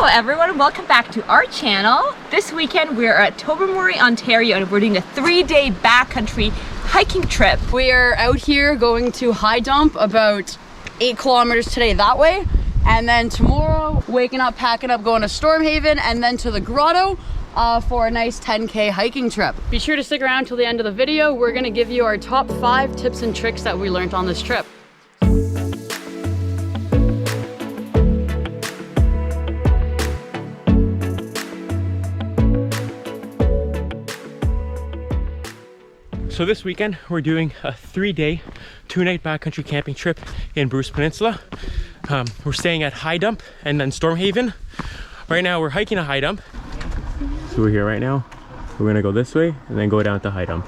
Hello everyone, welcome back to our channel. This weekend we're at Tobermory, Ontario, and we're doing a 3-day backcountry hiking trip. We are out here going to High Dump, about 8 kilometers today that way, and then tomorrow waking up, packing up, going to Stormhaven, and then to the Grotto for a nice 10K hiking trip. Be sure to stick around till the end of the video. We're gonna give you our top 5 tips and tricks that we learned on this trip. So this weekend we're doing a 3-day, 2-night backcountry camping trip in Bruce Peninsula. We're staying at High Dump and then Stormhaven. Right now we're hiking a High Dump. So we're here right now. We're gonna go this way and then go down to High Dump.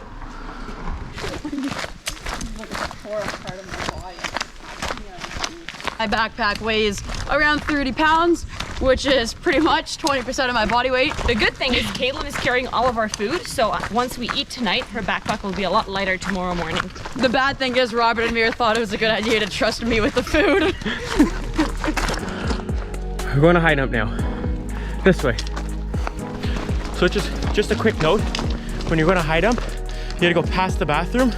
My backpack weighs around 30 pounds, which is pretty much 20% of my body weight. The good thing is Caitlin is carrying all of our food, so once we eat tonight, her backpack will be a lot lighter tomorrow morning. The bad thing is Robert and Mir thought it was a good idea to trust me with the food. We're going to High Dump now. This way. So just a quick note, when you're going to High Dump, you gotta go past the bathroom,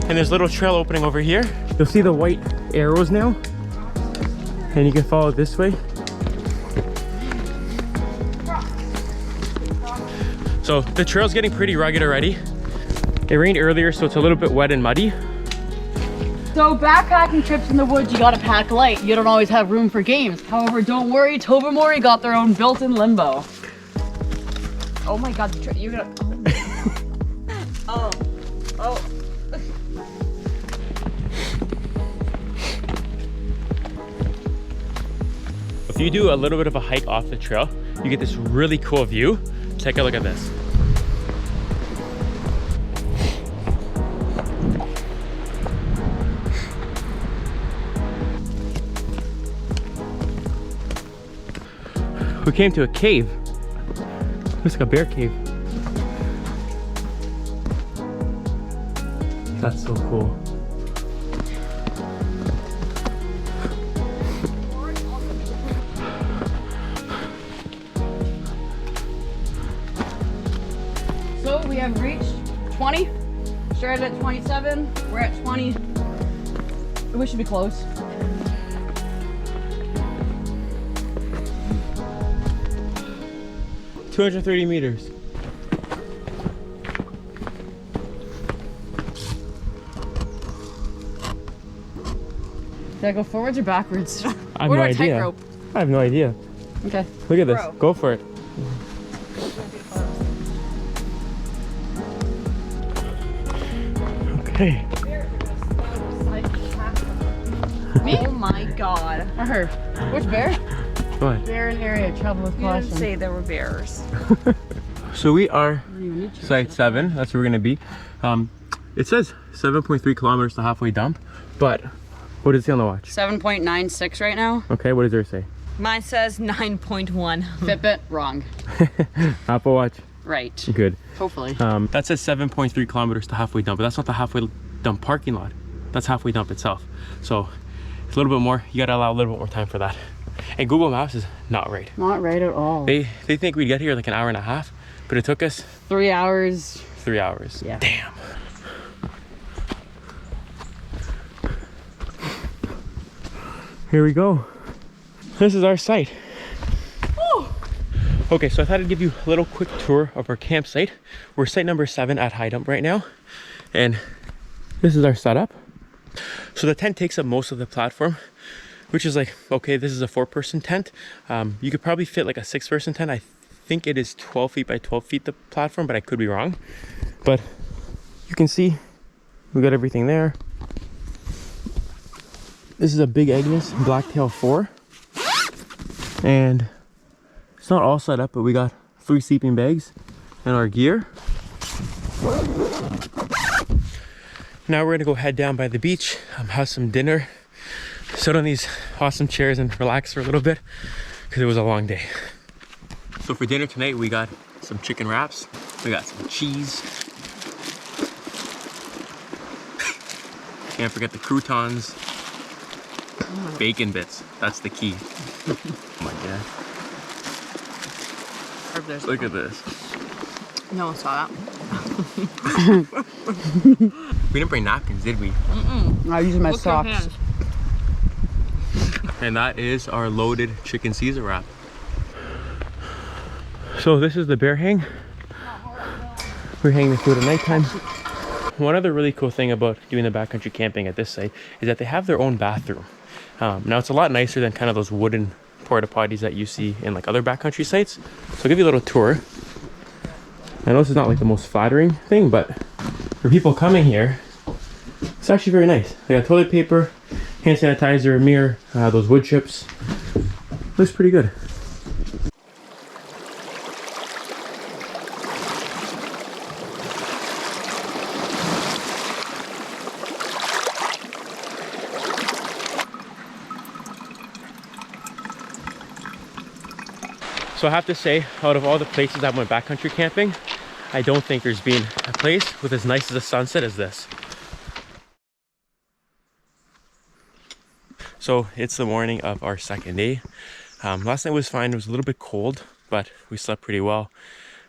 and there's a little trail opening over here. You'll see the white arrows now, and you can follow this way. So the trail's getting pretty rugged already. It rained earlier, so it's a little bit wet and muddy. So backpacking trips in the woods, you gotta pack light. You don't always have room for games. However, don't worry, Tobermory got their own built-in limbo. Oh my god, you're gonna... Oh. Oh. If you do a little bit of a hike off the trail, you get this really cool view. Take a look at this. We came to a cave. Looks like a bear cave. That's so cool. So we have reached 20. Started at 27. We're at 20. We should be close. $230 meters. Did I go forwards or backwards? I have no idea. Tightrope? I have no idea. Okay. Look at this. Bro. Go for it. Okay. Me? Oh my god. Or her? Which bear? What? Bear in area, travel with You didn't caution. say there were bears. So we are site 7. That's where we're gonna be. It says 7.3 kilometers to halfway dump, but what does it say on the watch? 7.96 right now. Okay, what does yours say? Mine says 9.1. Fitbit, wrong. Apple Watch. Right. Good. Hopefully. That says 7.3 kilometers to halfway dump, but that's not the halfway dump parking lot. That's halfway dump itself. So it's a little bit more. You gotta allow a little bit more time for that. And Google Maps is not right. Not right at all. They think we'd get here like an hour and a half, but it took us 3 hours. 3 hours. Yeah. Damn. Here we go. This is our site. Woo. Okay, so I thought I'd give you a little quick tour of our campsite. We're site number 7 at High Dump right now, and this is our setup. So the tent takes up most of the platform, which is like, okay, this is a 4-person tent. You could probably fit like a 6-person tent. I think it is 12 feet by 12 feet, the platform, but I could be wrong. But you can see we got everything there. This is a Big Agnes Blacktail 4. And it's not all set up, but we got 3 sleeping bags and our gear. Now we're gonna go head down by the beach, have some dinner, sit on these awesome chairs and relax for a little bit because it was a long day. So for dinner tonight, we got some chicken wraps, we got some cheese, can't forget the croutons, bacon bits, that's the key. Oh my god. There's Look at this. No one saw that. We didn't bring napkins, did we? I use my Look your socks. hands. And that is our loaded chicken Caesar wrap. So this is the bear hang. We're hanging the food at nighttime. One other really cool thing about doing the backcountry camping at this site is that they have their own bathroom. Now it's a lot nicer than kind of those wooden porta potties that you see in like other backcountry sites. So I'll give you a little tour. I know this is not like the most flattering thing, but for people coming here, it's actually very nice. They got toilet paper, hand sanitizer, a mirror, those wood chips. Looks pretty good. So I have to say, out of all the places that went backcountry camping, I don't think there's been a place with as nice as a sunset as this. So it's the morning of our second day. Last night was fine. It was a little bit cold, but we slept pretty well.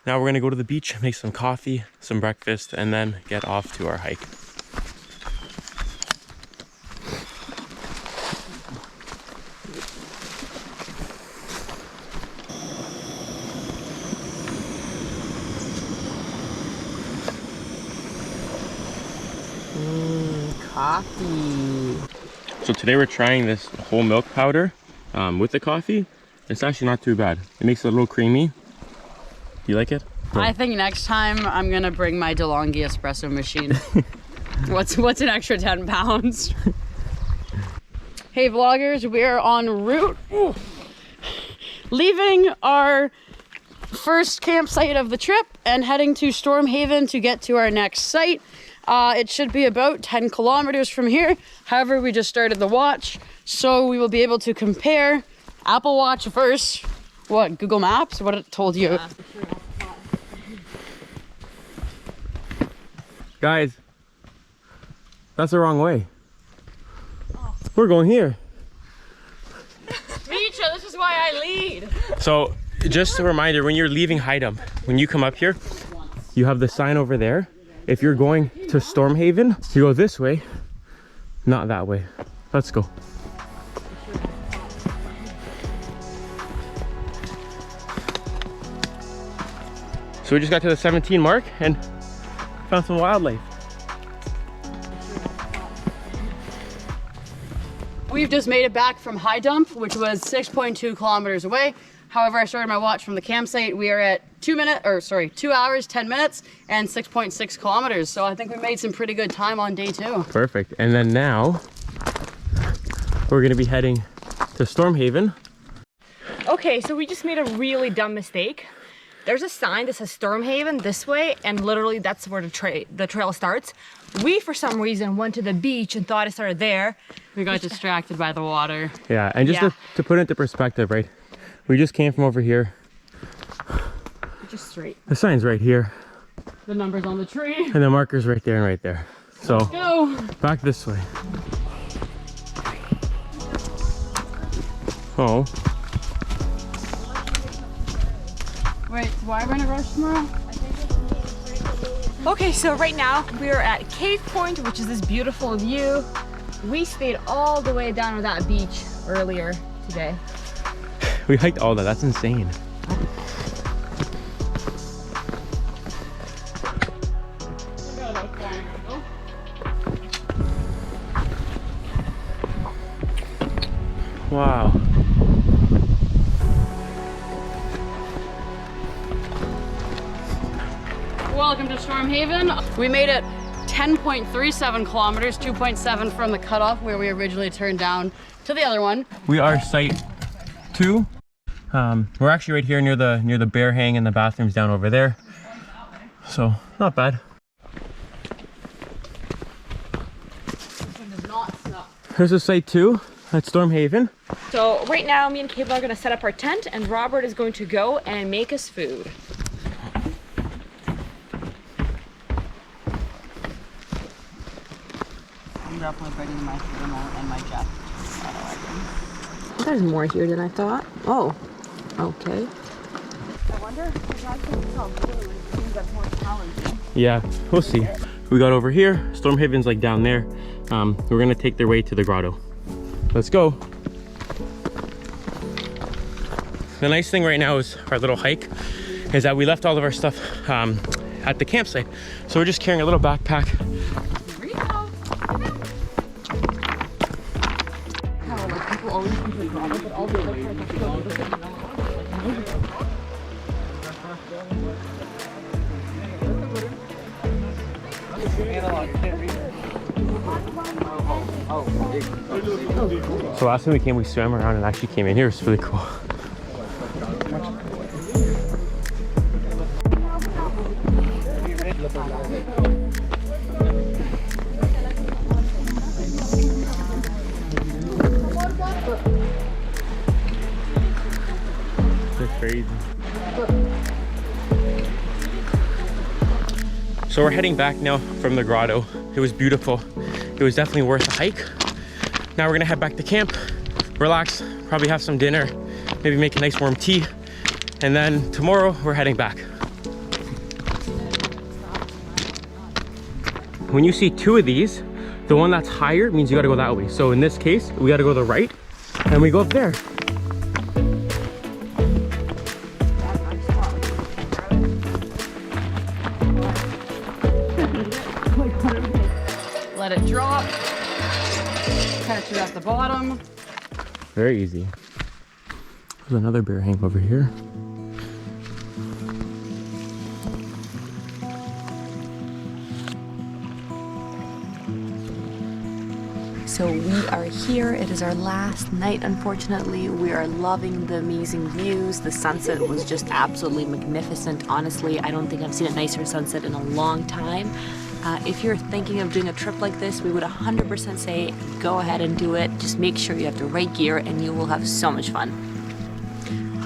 Now we're gonna go to the beach, make some coffee, some breakfast, and then get off to our hike. Coffee. So today we're trying this whole milk powder with the coffee. It's actually not too bad. It makes it a little creamy. Do you like it? I think next time I'm gonna bring my DeLonghi espresso machine. What's an extra 10 pounds? Hey vloggers, we are en route. Leaving our first campsite of the trip and heading to Stormhaven to get to our next site. It should be about 10 kilometers from here. However, we just started the watch, so we will be able to compare Apple Watch versus what, Google Maps? What it told you. Guys, that's the wrong way. We're going here. Misha, this is why I lead. So just a reminder, when you're leaving High Dump, when you come up here, you have the sign over there. If you're going to Stormhaven, you go this way, not that way. Let's go. So we just got to the 17 mark and found some wildlife. We've just made it back from High Dump, which was 6.2 kilometers away. However, I started my watch from the campsite. We are at 2 hours, 10 minutes, and 6.6 kilometers. So I think we made some pretty good time on day 2. Perfect. And then now we're gonna be heading to Stormhaven. Okay, so we just made a really dumb mistake. There's a sign that says Stormhaven this way, and literally that's where the trail starts. We, for some reason, went to the beach and thought it started there. We got distracted by the water. Yeah, and just to put it into perspective, right? We just came from over here. Just straight. The sign's right here, The number's on the tree. and the marker's right there and right there. So Go. back this way. Oh, Wait, why are we in a rush tomorrow? Okay, so right now we are at Cave Point, which is this beautiful view. We stayed all the way down to that beach earlier today. we hiked all that. That's insane. Wow. Welcome to Stormhaven. We made it 10.37 kilometers, 2.7 from the cutoff where we originally turned down to the other one. We are site 2. We're actually right here near the bear hang, and the bathroom's down over there. So not bad. Here's a site 2 at Stormhaven. So right now, me and Cable are gonna set up our tent, and Robert is going to go and make us food. I'm definitely bringing my thermal and my jet. There's more here than I thought. Oh, okay. Yeah, we'll see. We got over here. Stormhaven's like down there. We're gonna take their way to the grotto. Let's go. The nice thing right now is our little hike is that we left all of our stuff at the campsite. So we're just carrying a little backpack. So last time we came, we swam around and actually came in here. It's really cool. That's crazy. So we're heading back now from the grotto. It was beautiful. It was definitely worth a hike. Now we're gonna head back to camp, relax, probably have some dinner, maybe make a nice warm tea, and then tomorrow we're heading back. When you see two of these, the one that's higher means you gotta go that way. So in this case, we gotta go to the right, and we go up there. Let it drop. Catch it at the bottom. Very easy. There's another bear hang over here. So we are here. It is our last night, unfortunately. We are loving the amazing views. The sunset was just absolutely magnificent. Honestly, I don't think I've seen a nicer sunset in a long time. If you're thinking of doing a trip like this, we would 100% say go ahead and do it. Just make sure you have the right gear and you will have so much fun.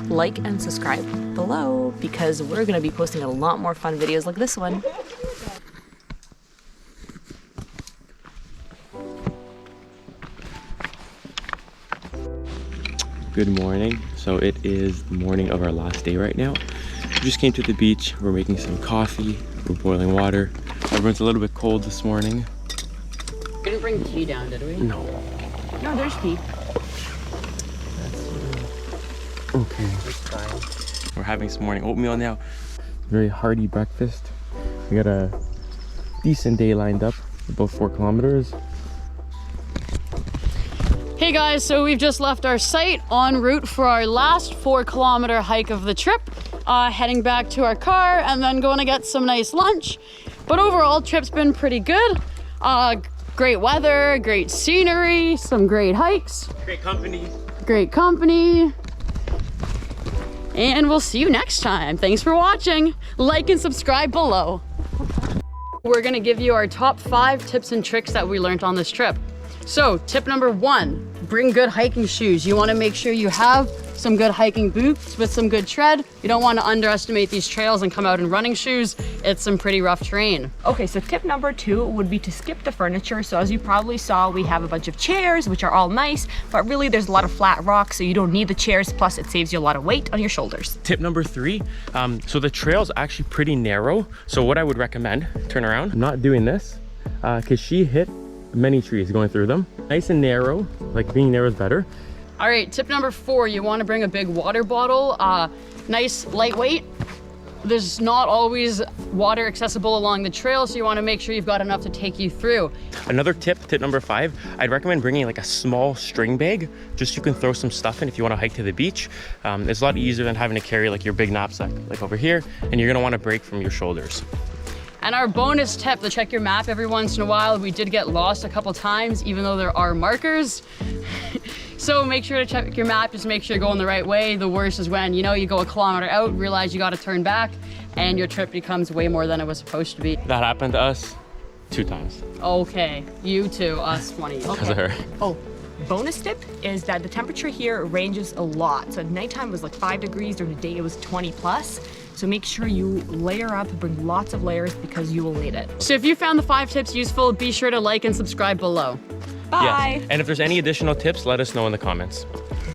Like and subscribe below because we're going to be posting a lot more fun videos like this one. Good morning. So it is the morning of our last day right now. We just came to the beach. We're making some coffee. We're boiling water. Everyone's a little bit cold this morning. We didn't bring tea down, did we? No. No, there's tea. Okay. We're having some morning oatmeal now. Very hearty breakfast. We got a decent day lined up, about 4 kilometers. Hey guys, so we've just left our site en route for our last 4-kilometer hike of the trip. Heading back to our car and then going to get some nice lunch. But overall, trip's been pretty good. Great weather, great scenery, some great hikes. Great company. Great company. And we'll see you next time. Thanks for watching. Like and subscribe below. We're gonna give you our top 5 tips and tricks that we learned on this trip. So tip number 1, bring good hiking shoes. You wanna make sure you have some good hiking boots with some good tread. You don't wanna underestimate these trails and come out in running shoes. It's some pretty rough terrain. Okay, so tip number 2 would be to skip the furniture. So as you probably saw, we have a bunch of chairs, which are all nice, but really there's a lot of flat rocks, so you don't need the chairs, plus it saves you a lot of weight on your shoulders. Tip number 3, so the trail's actually pretty narrow. So what I would recommend, turn around, I'm not doing this, because she hit many trees going through them. Nice and narrow, like being narrow is better. All right, tip number 4, you wanna bring a big water bottle, nice, lightweight. There's not always water accessible along the trail, so you wanna make sure you've got enough to take you through. Another tip number 5, I'd recommend bringing like a small string bag, just so you can throw some stuff in if you wanna hike to the beach. It's a lot easier than having to carry like your big knapsack, like over here, and you're gonna wanna break from your shoulders. And our bonus tip to check your map every once in a while. We did get lost a couple times, even though there are markers. So make sure to check your map, just make sure you're going the right way. The worst is when, you know, you go a kilometer out, realize you gotta turn back, and your trip becomes way more than it was supposed to be. That happened to us 2 times. Okay, you too, us 20. Because of her. Oh, bonus tip is that the temperature here ranges a lot. So at nighttime it was like 5 degrees, during the day it was 20 plus. So make sure you layer up, bring lots of layers because you will need it. So if you found the 5 tips useful, be sure to like and subscribe below. Bye. Yeah. And if there's any additional tips, let us know in the comments.